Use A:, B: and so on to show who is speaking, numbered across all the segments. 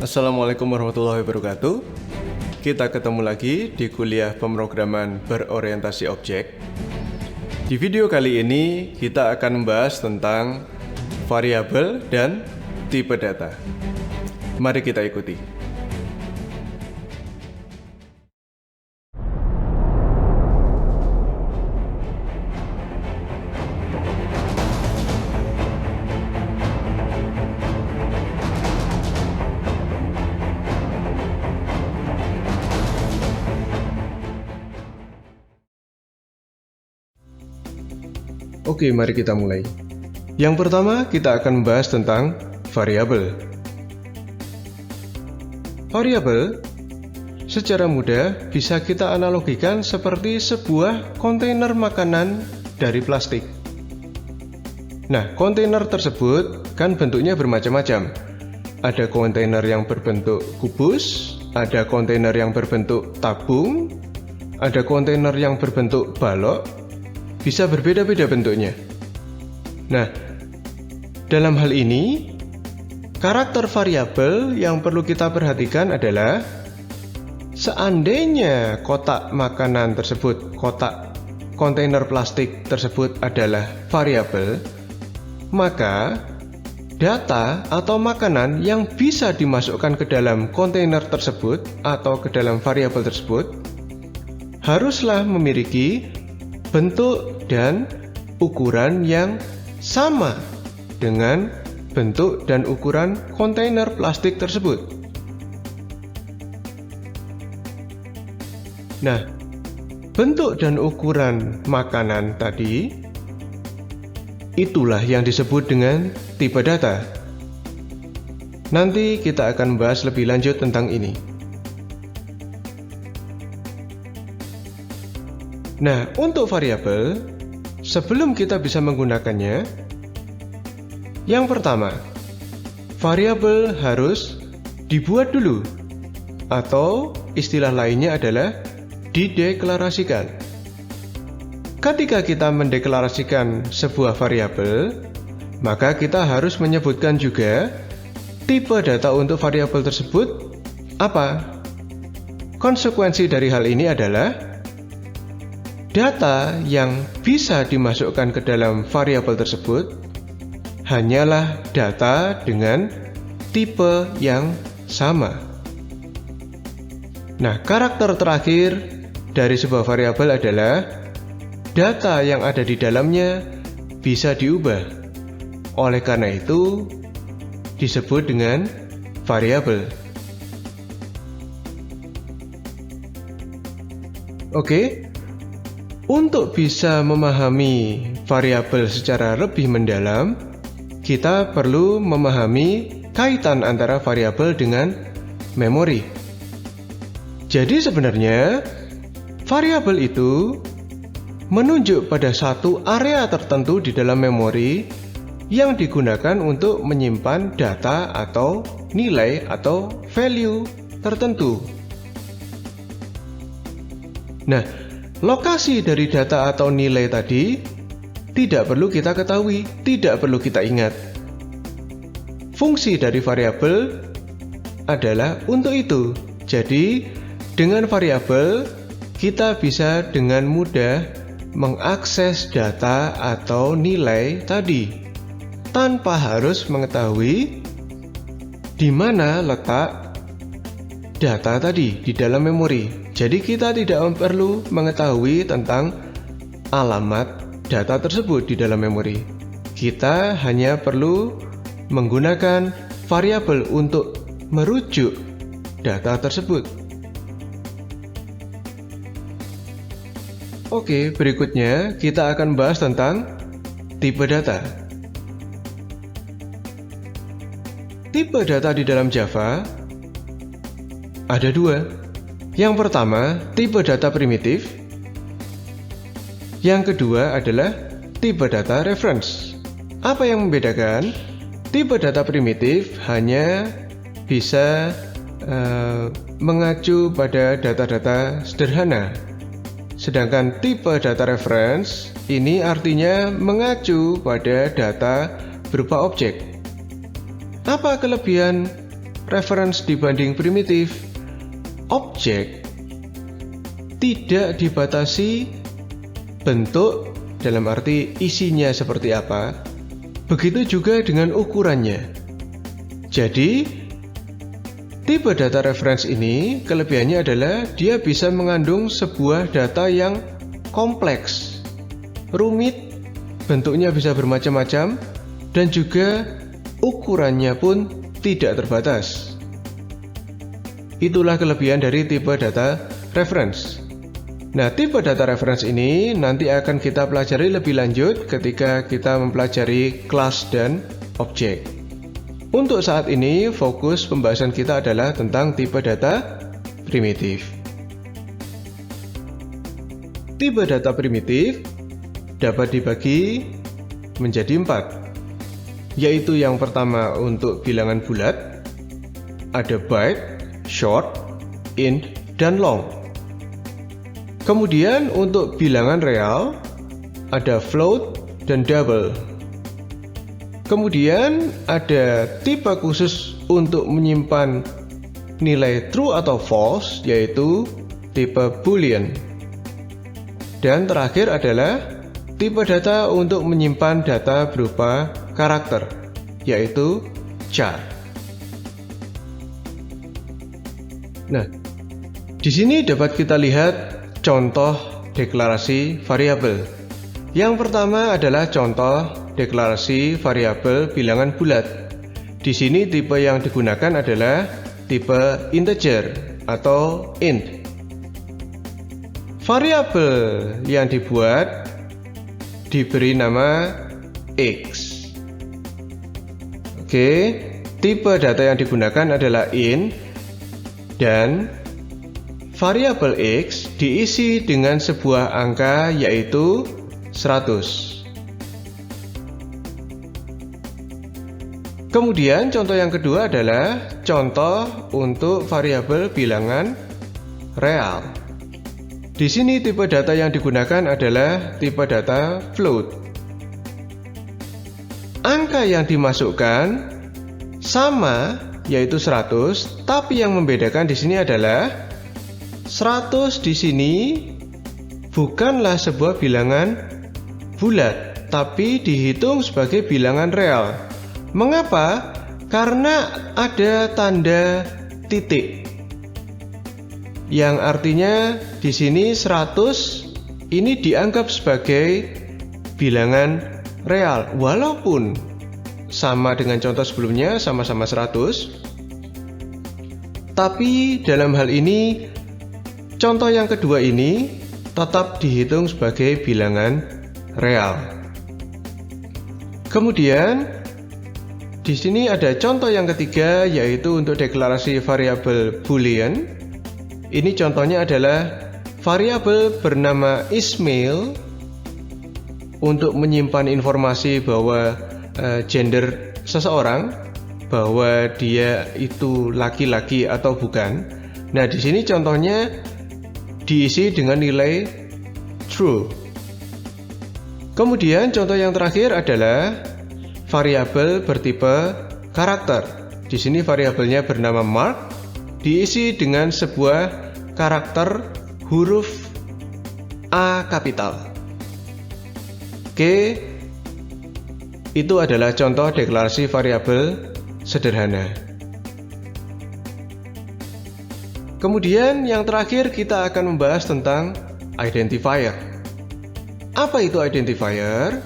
A: Assalamualaikum warahmatullahi wabarakatuh. Kita ketemu lagi di kuliah pemrograman berorientasi objek. Di video kali ini kita akan membahas tentang variabel dan tipe data. Mari kita ikuti. Oke, mari kita mulai. Yang pertama, kita akan membahas tentang variabel. Variabel secara mudah bisa kita analogikan seperti sebuah kontainer makanan dari plastik. Nah, kontainer tersebut kan bentuknya bermacam-macam. Ada kontainer yang berbentuk kubus, ada kontainer yang berbentuk tabung, ada kontainer yang berbentuk balok. Bisa berbeda-beda bentuknya. Nah, dalam hal ini, karakter variabel yang perlu kita perhatikan adalah seandainya kotak makanan tersebut, kotak kontainer plastik tersebut adalah variabel, maka data atau makanan yang bisa dimasukkan ke dalam kontainer tersebut atau ke dalam variabel tersebut haruslah memiliki bentuk dan ukuran yang sama dengan bentuk dan ukuran kontainer plastik tersebut. Nah, bentuk dan ukuran makanan tadi itulah yang disebut dengan tipe data. Nanti kita akan membahas lebih lanjut tentang ini. Nah, untuk variabel, sebelum kita bisa menggunakannya, yang pertama, variabel harus dibuat dulu, atau istilah lainnya adalah dideklarasikan. Ketika kita mendeklarasikan sebuah variabel, maka kita harus menyebutkan juga tipe data untuk variabel tersebut apa. Konsekuensi dari hal ini adalah data yang bisa dimasukkan ke dalam variabel tersebut hanyalah data dengan tipe yang sama. Nah, karakter terakhir dari sebuah variabel adalah data yang ada di dalamnya bisa diubah. Oleh karena itu, disebut dengan variabel. Oke. Untuk bisa memahami variabel secara lebih mendalam, kita perlu memahami kaitan antara variabel dengan memori. Jadi sebenarnya, variabel itu menunjuk pada satu area tertentu di dalam memori yang digunakan untuk menyimpan data atau nilai atau value tertentu. Nah, lokasi dari data atau nilai tadi tidak perlu kita ketahui, tidak perlu kita ingat. Fungsi dari variabel adalah untuk itu. Jadi, dengan variabel kita bisa dengan mudah mengakses data atau nilai tadi tanpa harus mengetahui di mana letak data tadi di dalam memori. Jadi kita tidak perlu mengetahui tentang alamat data tersebut di dalam memori. Kita hanya perlu menggunakan variabel untuk merujuk data tersebut. Oke, berikutnya kita akan bahas tentang tipe data. Tipe data di dalam Java ada dua. Yang pertama, tipe data primitif. Yang kedua adalah tipe data reference. Apa yang membedakan? Tipe data primitif hanya bisa mengacu pada data-data sederhana. Sedangkan tipe data reference ini artinya mengacu pada data berupa objek. Apa kelebihan reference dibanding primitif, objek tidak dibatasi bentuk dalam arti isinya seperti apa, begitu juga dengan ukurannya. Jadi, tipe data reference ini kelebihannya adalah dia bisa mengandung sebuah data yang kompleks, rumit, bentuknya bisa bermacam-macam, dan juga ukurannya pun tidak terbatas. Itulah kelebihan dari tipe data reference. Nah, tipe data reference ini nanti akan kita pelajari lebih lanjut ketika kita mempelajari kelas dan objek. Untuk saat ini, fokus pembahasan kita adalah tentang tipe data primitif. Tipe data primitif dapat dibagi menjadi 4, yaitu yang pertama untuk bilangan bulat, ada byte, short, int, dan long. Kemudian untuk bilangan real, ada float dan double. Kemudian ada tipe khusus untuk menyimpan nilai true atau false, yaitu tipe boolean. Dan terakhir adalah tipe data untuk menyimpan data berupa karakter, yaitu char. Nah, di sini dapat kita lihat contoh deklarasi variabel. Yang pertama adalah contoh deklarasi variabel bilangan bulat. Di sini tipe yang digunakan adalah tipe integer atau int. Variabel yang dibuat diberi nama x. Oke, tipe data yang digunakan adalah int dan variabel x diisi dengan sebuah angka yaitu 100. Kemudian contoh yang kedua adalah contoh untuk variabel bilangan real. Di sini tipe data yang digunakan adalah tipe data float. Angka yang dimasukkan sama yaitu 100, tapi yang membedakan di sini adalah 100 di sini bukanlah sebuah bilangan bulat, tapi dihitung sebagai bilangan real. Mengapa? Karena ada tanda titik, yang artinya di sini 100 ini dianggap sebagai bilangan real, walaupun sama dengan contoh sebelumnya, sama-sama 100. Tapi dalam hal ini, contoh yang kedua ini tetap dihitung sebagai bilangan real. Kemudian di sini ada contoh yang ketiga, yaitu untuk deklarasi variabel boolean. Ini contohnya adalah variabel bernama Ismail untuk menyimpan informasi bahwa gender seseorang, bahwa dia itu laki-laki atau bukan. Nah, di sini contohnya diisi dengan nilai true. Kemudian contoh yang terakhir adalah variabel bertipe karakter. Di sini variabelnya bernama mark, diisi dengan sebuah karakter huruf A kapital. Oke, itu adalah contoh deklarasi variabel sederhana. Kemudian yang terakhir kita akan membahas tentang identifier. Apa itu identifier?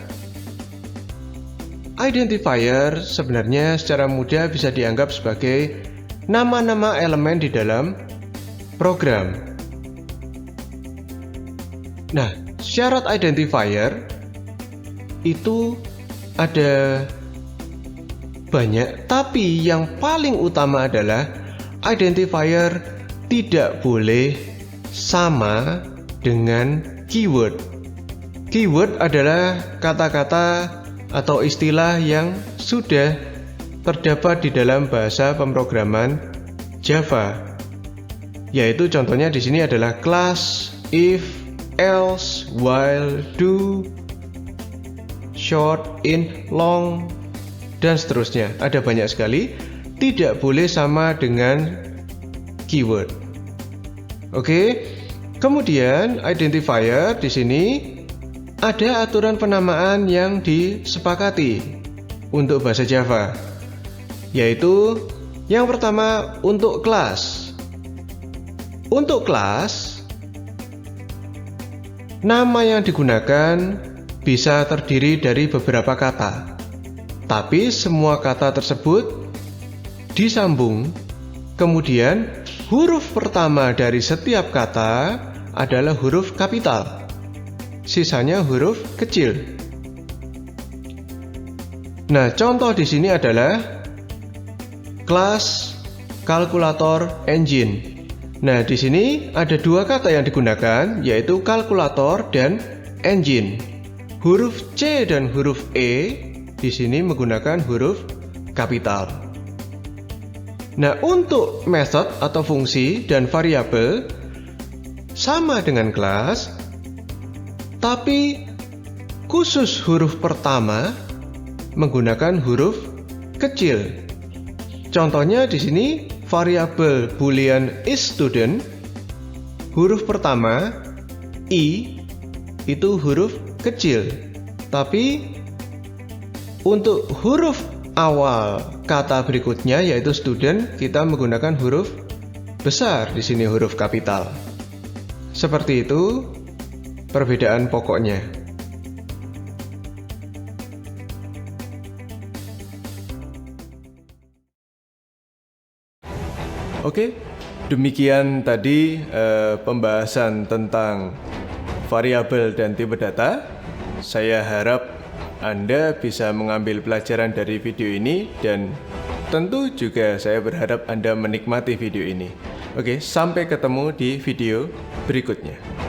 A: Identifier sebenarnya secara mudah bisa dianggap sebagai nama-nama elemen di dalam program. Nah, syarat identifier itu ada banyak, tapi yang paling utama adalah identifier tidak boleh sama dengan keyword. Keyword adalah kata-kata atau istilah yang sudah terdapat di dalam bahasa pemrograman Java. Yaitu contohnya di sini adalah class, if, else, while, do, short, int, long, dan seterusnya. Ada banyak sekali. tidak boleh sama dengan keyword. Oke. Kemudian identifier di sini ada aturan penamaan yang disepakati untuk bahasa Java, yaitu yang pertama untuk kelas. Untuk kelas, nama yang digunakan bisa terdiri dari beberapa kata, tapi semua kata tersebut disambung. Kemudian huruf pertama dari setiap kata adalah huruf kapital, sisanya huruf kecil. Nah, contoh di sini adalah kelas kalkulator engine. Nah, di sini ada dua kata yang digunakan, yaitu kalkulator dan engine. Huruf C dan huruf E di sini menggunakan huruf kapital. Nah, untuk method atau fungsi dan variabel sama dengan kelas, tapi khusus huruf pertama menggunakan huruf kecil. Contohnya di sini variabel boolean isStudent, huruf pertama I itu huruf kecil, tapi untuk huruf awal kata berikutnya yaitu student, kita menggunakan huruf besar, di sini huruf kapital. Seperti itu perbedaan pokoknya. Oke, demikian tadi pembahasan tentang variabel dan tipe data. Saya harap Anda bisa mengambil pelajaran dari video ini, dan tentu juga saya berharap Anda menikmati video ini. Oke, sampai ketemu di video berikutnya.